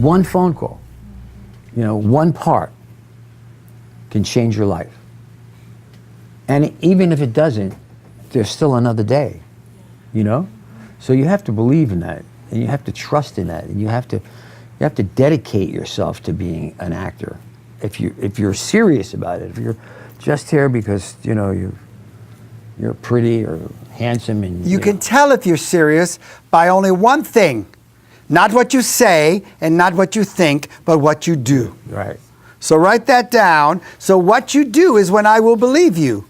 one phone call, one part can change your life. And even if it doesn't, there's still another day, So you have to believe in that, and you have to trust in that, and you have to dedicate yourself to being an actor. If you're serious about it, if you're just here because you're pretty or handsome, and you can tell if you're serious by only one thing, not what you say and not what you think, but what you do. Right. So write that down. So what you do is when I will believe you.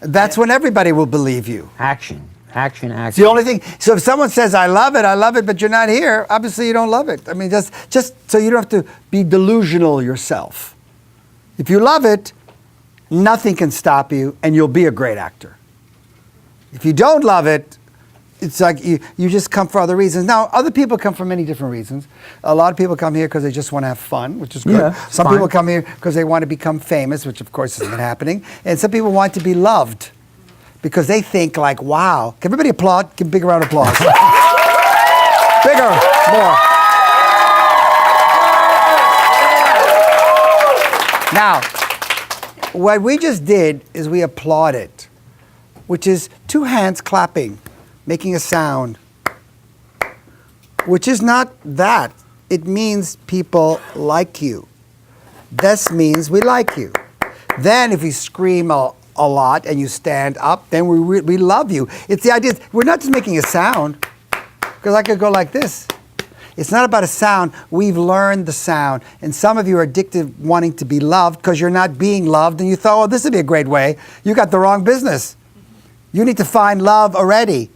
That's when everybody will believe you. Action. It's the only thing. So if someone says, I love it, but you're not here, obviously you don't love it. I mean, just so you don't have to be delusional yourself. If you love it, nothing can stop you, and you'll be a great actor. If you don't love it, it's like you just come for other reasons. Now, other people come for many different reasons. A lot of people come here because they just want to have fun, which is good. Yeah, some people come here because they want to become famous, which of course isn't happening. And some people want to be loved because they think like, wow. Can everybody applaud? Give a big round of applause. Bigger, more. Now, what we just did is we applauded, which is two hands clapping, making a sound, which is not that. It means people like you. This means we like you. Then if you scream a lot and you stand up, then we love you. It's the idea, we're not just making a sound, because I could go like this. It's not about a sound. We've learned the sound. And some of you are addicted wanting to be loved because you're not being loved, and you thought, oh, this would be a great way. You got the wrong business. You need to find love already.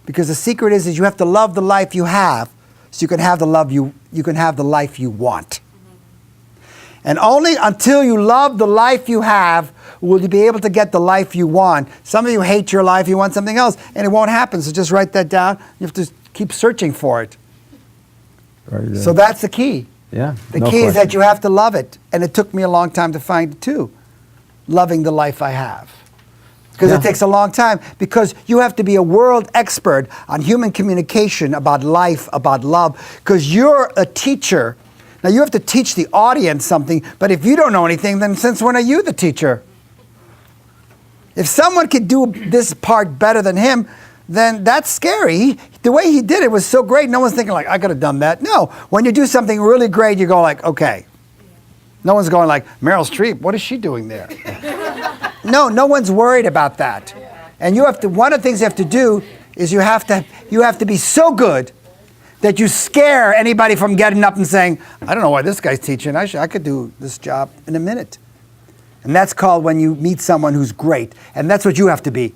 Because the secret is you have to love the life you have so you can have the life you want. And only until you love the life you have will you be able to get the life you want. Some of you hate your life, you want something else, and it won't happen. So just write that down. You have to keep searching for it. Right, so that's the key. Yeah. The key is that you have to love it. And it took me a long time to find it too. Loving the life I have. Because it takes a long time, because you have to be a world expert on human communication, about life, about love, because you're a teacher. Now you have to teach the audience something, but if you don't know anything, then since when are you the teacher? If someone could do this part better than him, then that's scary. The way he did it was so great, no one's thinking like, I could have done that. No, when you do something really great, you go like, okay. No one's going like, Meryl Streep, what is she doing there? No one's worried about that. And you have to, one of the things you have to do is you have to be so good that you scare anybody from getting up and saying, I don't know why this guy's teaching. I could do this job in a minute. And that's called when you meet someone who's great. And that's what you have to be.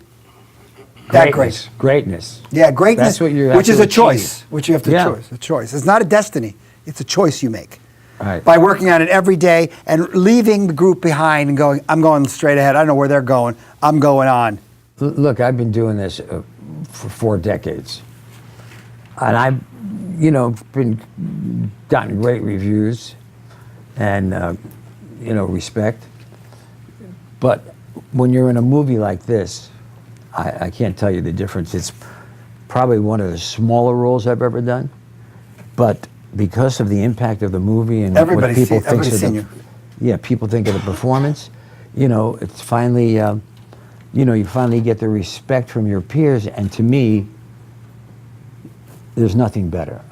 That great. Greatness. Yeah, greatness, that's what you have which is to a choice. Which you have to choose. A choice. It's not a destiny. It's a choice you make. Right. By working on it every day and leaving the group behind and going, I'm going straight ahead. I don't know where they're going. I'm going on. Look, I've been doing this for 4 decades. And I've, gotten great reviews and, respect. But when you're in a movie like this, I can't tell you the difference. It's probably one of the smaller roles I've ever done. But because of the impact of the movie and what people think of people think of the performance, it's finally, you finally get the respect from your peers. And to me, there's nothing better.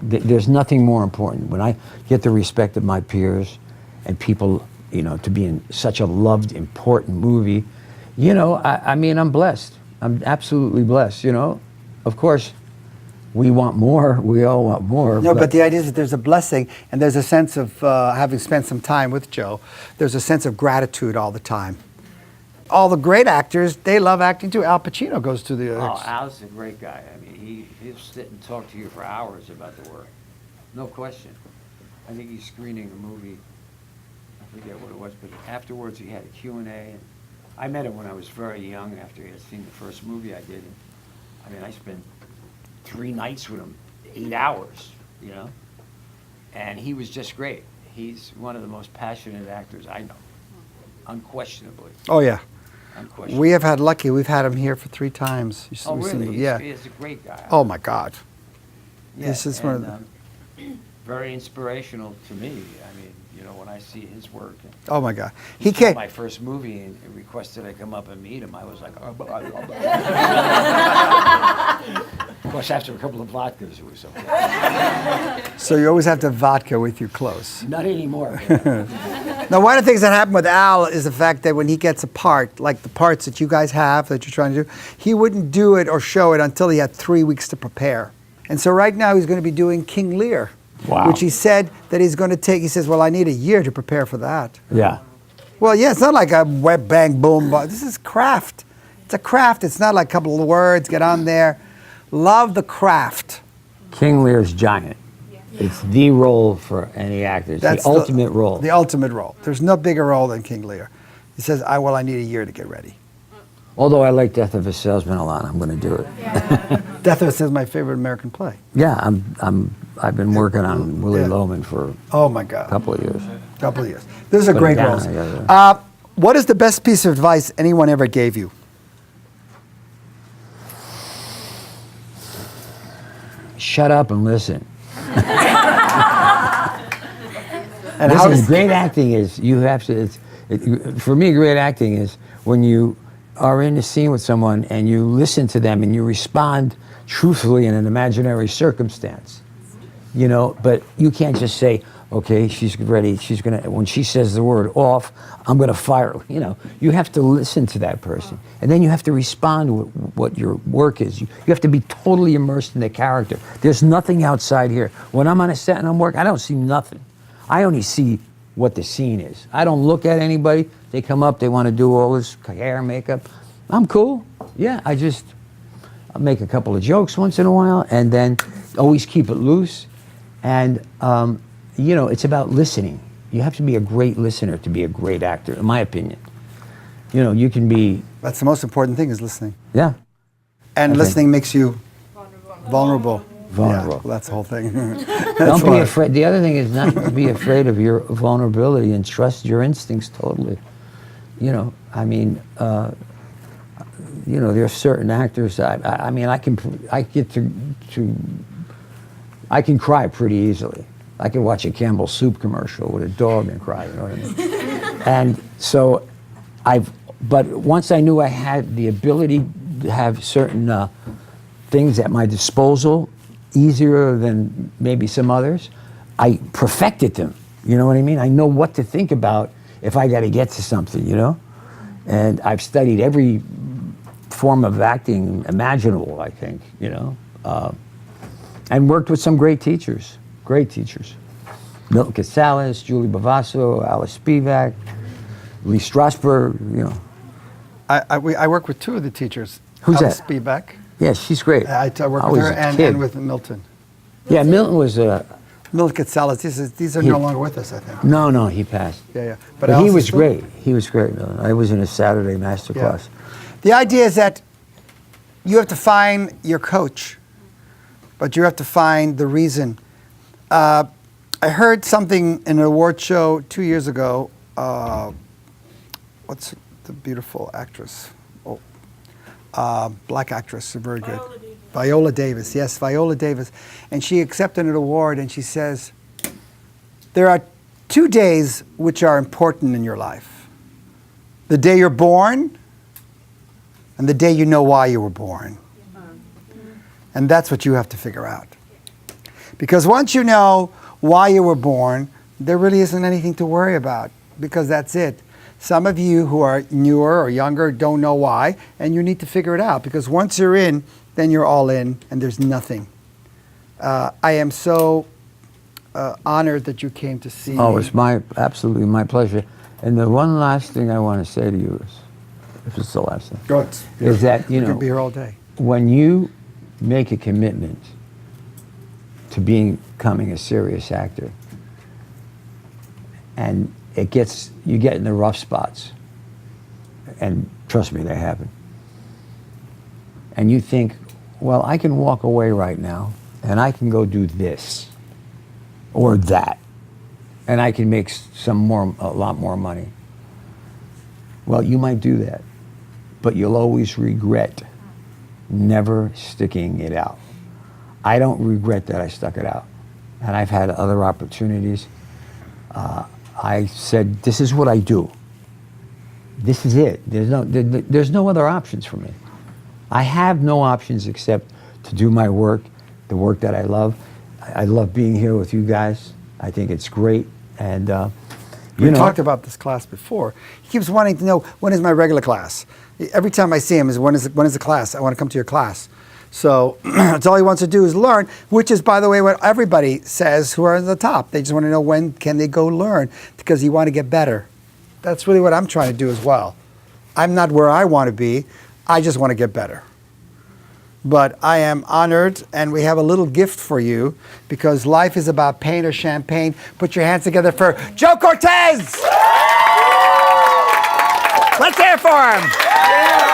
There's nothing more important. When I get the respect of my peers and people, to be in such a loved, important movie, I'm blessed. I'm absolutely blessed, Of course, we want more. We all want more. No, but the idea is that there's a blessing, and there's a sense of, having spent some time with Joe, there's a sense of gratitude all the time. All the great actors, they love acting too. Al Pacino goes to the... Al's a great guy. I mean, he'll sit and talk to you for hours about the work. No question. I think he's screening a movie. I forget what it was, but afterwards he had a Q&A. And I met him when I was very young after he had seen the first movie I did. And, I spent 3 nights with him, 8 hours, And he was just great. He's one of the most passionate actors I know, unquestionably. Oh, yeah. Unquestionably. We have had lucky. We've had him here for 3 times. Oh, really? Yeah. He's a great guy. Oh, my God. Yeah, This is one of the... very inspirational to me. I mean, you know, when I see his work. Oh my God, He he saw came. my first movie and requested I come up and meet him. I was like, of course, after a couple of vodkas, it was okay. So you always have to have vodka with you close. Not anymore. Now, one of the things that happened with Al is the fact that when he gets a part, like the parts that you guys have that you're trying to do, he wouldn't do it or show it until he had 3 weeks to prepare. And so right now he's going to be doing King Lear, Wow. which he said that he's going to take. He says, well, I need a year to prepare for that. Yeah. Well, yeah, it's not like a web bang boom. This is craft. It's a craft. It's not like a couple of words, get on there. Love the craft. King Lear's giant. It's the role for any actor. It's That's the ultimate role. The ultimate role. There's no bigger role than King Lear. He says, I need a year to get ready. Although I like Death of a Salesman a lot, I'm going to do it. Death of a Salesman is my favorite American play. Yeah, I've been working on Willie Yeah. Loman for Oh my God. a couple of years. Couple of years. Those are Put it great down, roles. I gotta- What is the best piece of advice anyone ever gave you? Shut up and listen. And how Listen, does, great acting is you have to. For me, great acting is when you are in a scene with someone and you listen to them and you respond truthfully in an imaginary circumstance. You know, but you can't just say, okay, she's ready. She's gonna. When she says the word off, I'm gonna fire. You know, you have to listen to that person, and then you have to respond with what your work is. You have to be totally immersed in the character. There's nothing outside here. When I'm on a set and I'm working, I don't see nothing. I only see what the scene is. I don't look at anybody. They come up, they want to do all this hair, makeup. I'm cool. Yeah, I'll make a couple of jokes once in a while, and then always keep it loose. And you know, it's about listening. You have to be a great listener to be a great actor, in my opinion. You know, you can be. that's the most important thing is listening. Yeah. And Okay. listening makes you vulnerable. Vulnerable. Yeah, well, that's the whole thing. Don't be afraid. The other thing is not to be afraid of your vulnerability and trust your instincts totally. You know, I mean, you know, there are certain actors. I mean, I can cry pretty easily. I can watch a Campbell Soup commercial with a dog and cry. You know what I mean? And so, but once I knew I had the ability to have certain things at my disposal, easier than maybe some others, I perfected them. You know what I mean? I know what to think about if I got to get to something, you know? And I've studied every form of acting imaginable, I think, you know? And worked with some great teachers. Milton Casales, Julie Bavasso, Alice Spivak, Lee Strasberg, you know. I work with two of the teachers. Who's Alice that? Spivak. Yeah, she's great. I work I with was her a and kid. with Milton. Yeah, Milton was Milton Salas. These are no longer with us, I think. no, he passed. Yeah. But Alice he is was still- great. He was great. I was in a Saturday master Yeah. class. The idea is that you have to find your coach, but you have to find the reason. I heard something in an award show 2 years ago. What's the beautiful actress? Black actress, very good. Viola Davis, yes, Viola Davis. And she accepted an award and she says, there are 2 days which are important in your life. The day you're born and the day you know why you were born. And that's what you have to figure out. Because once you know why you were born, there really isn't anything to worry about, because that's it. Some of you who are newer or younger don't know why, and you need to figure it out, because once you're in, then you're all in, and there's nothing. I am so honored that you came to see Oh, me. it's absolutely my pleasure. And the one last thing I want to say to you is, if it's the last thing, Good. is that, you You know, can be here all day. when you make a commitment to becoming a serious actor, and you get in the rough spots, and trust me, they happen, and you think, well, I can walk away right now, and I can go do this, or that, and I can make a lot more money. Well, you might do that, but you'll always regret never sticking it out. I don't regret that I stuck it out. and I've had other opportunities. I said, this is what I do. This is it. There's no other options for me. I have no options except to do my work, the work that I love. I love being here with you guys. I think it's great. And we talked about this class before. He keeps wanting to know, when is my regular class? Every time I see him is, when is the class? I want to come to your class. So that's all he wants to do is learn, which is, by the way, what everybody says who are at the top. They just want to know, when can they go learn, because you want to get better. That's really what I'm trying to do as well. I'm not where I want to be. I just want to get better. But I am honored, and we have a little gift for you, because life is about pain or champagne. Put your hands together for Joe Cortese! Let's hear it for him!